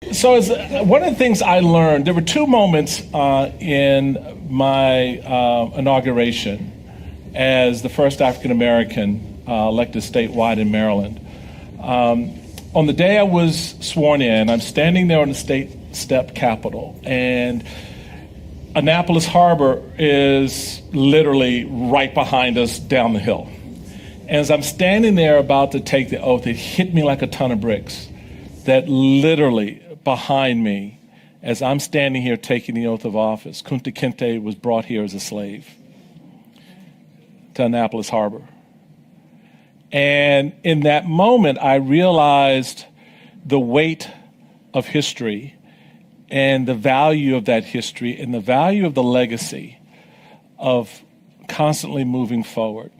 So as one of the things I learned, there were two moments in my inauguration as the first African American elected statewide in Maryland. On the day I was sworn in, I'm standing there on the state step capitol, and Annapolis Harbor is literally right behind us down the hill. And as I'm standing there about to take the oath, it hit me like a ton of bricks that literally behind me, as I'm standing here taking the oath of office, Kunta Kinte was brought here as a slave to Annapolis Harbor. And in that moment, I realized the weight of history and the value of that history and the value of the legacy of constantly moving forward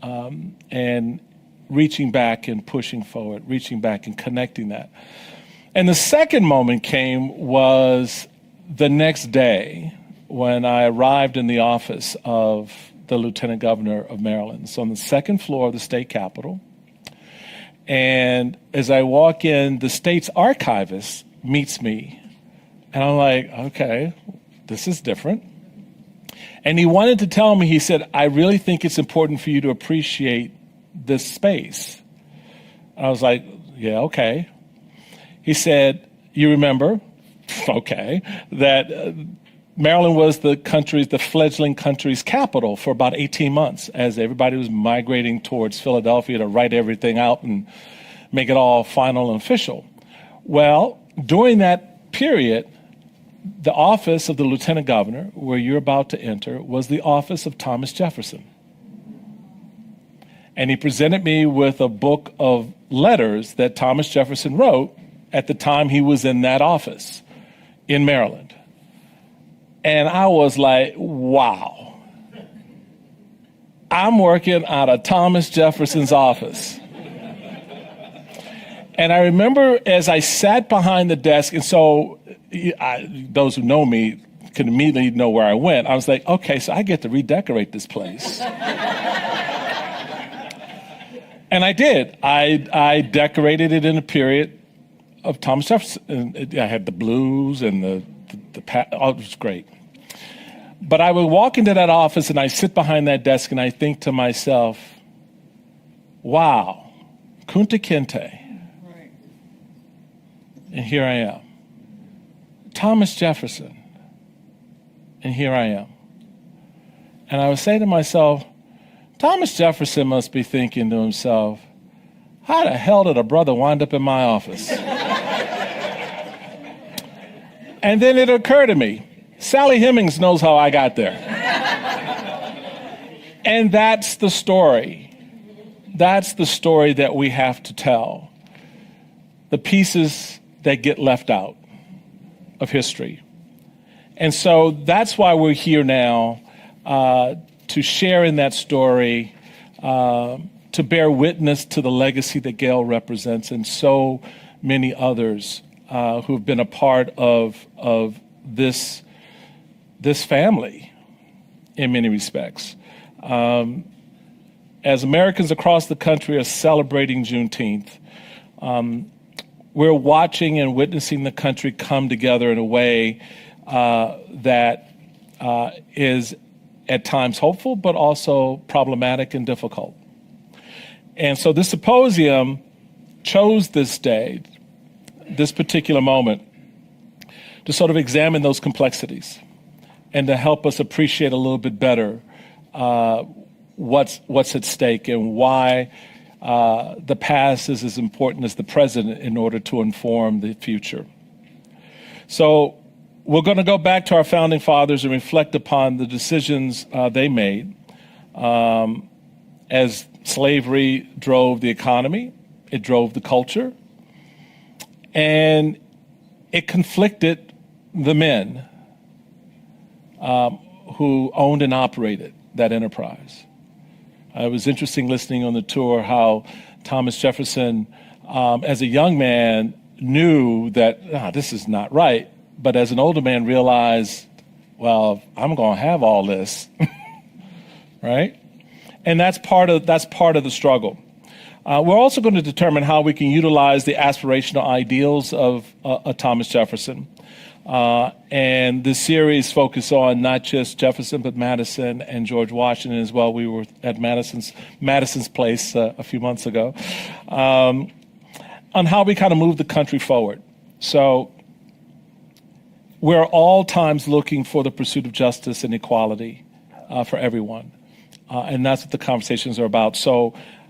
and reaching back and pushing forward, reaching back and connecting that. And the second moment was the next day when I arrived in the office of the Lieutenant Governor of Maryland. So on the second floor of the state capitol. And as I walk in, the state's archivist meets me. And I'm like, okay, this is different. And he wanted to tell me, he said, I really think it's important for you to appreciate this space. I was like, yeah, okay. He said, you remember, okay, that Maryland was the fledgling country's capital for about 18 months as everybody was migrating towards Philadelphia to write everything out and make it all final and official. Well, during that period, the office of the Lieutenant Governor, where you're about to enter, was the office of Thomas Jefferson. And he presented me with a book of letters that Thomas Jefferson wrote at the time he was in that office in Maryland. And I was like, wow, I'm working out of Thomas Jefferson's office. And I remember as I sat behind the desk, and so those who know me can immediately know where I went. I was like, okay, so I get to redecorate this place. And I did. I decorated it in a period of Thomas Jefferson. I had the blues and it was great. But I would walk into that office and I sit behind that desk and I think to myself, wow, Kunta Kinte. Right. And here I am. Thomas Jefferson. And here I am. And I would say to myself, Thomas Jefferson must be thinking to himself, how the hell did a brother wind up in my office? And then it occurred to me, Sally Hemings knows how I got there. And that's the story. That's the story that we have to tell. The pieces that get left out of history. And so that's why we're here now, to share in that story, to bear witness to the legacy that Gail represents and so many others who've been a part of this family in many respects. As Americans across the country are celebrating Juneteenth, we're watching and witnessing the country come together in a way that is at times hopeful, but also problematic and difficult. And so this symposium chose this day, this particular moment, to sort of examine those complexities and to help us appreciate a little bit better what's at stake and why the past is as important as the present in order to inform the future. So we're going to go back to our founding fathers and reflect upon the decisions they made as slavery drove the economy, it drove the culture, and it conflicted the men who owned and operated that enterprise. It was interesting listening on the tour how Thomas Jefferson, as a young man, knew that this is not right, but as an older man realized, well, I'm going to have all this, right? And that's part of the struggle. We're also going to determine how we can utilize the aspirational ideals of Thomas Jefferson. And this series focused on not just Jefferson, but Madison and George Washington as well. We were at Madison's place a few months ago, on how we kind of move the country forward. So we're all times looking for the pursuit of justice and equality for everyone. And that's what the conversations are about. So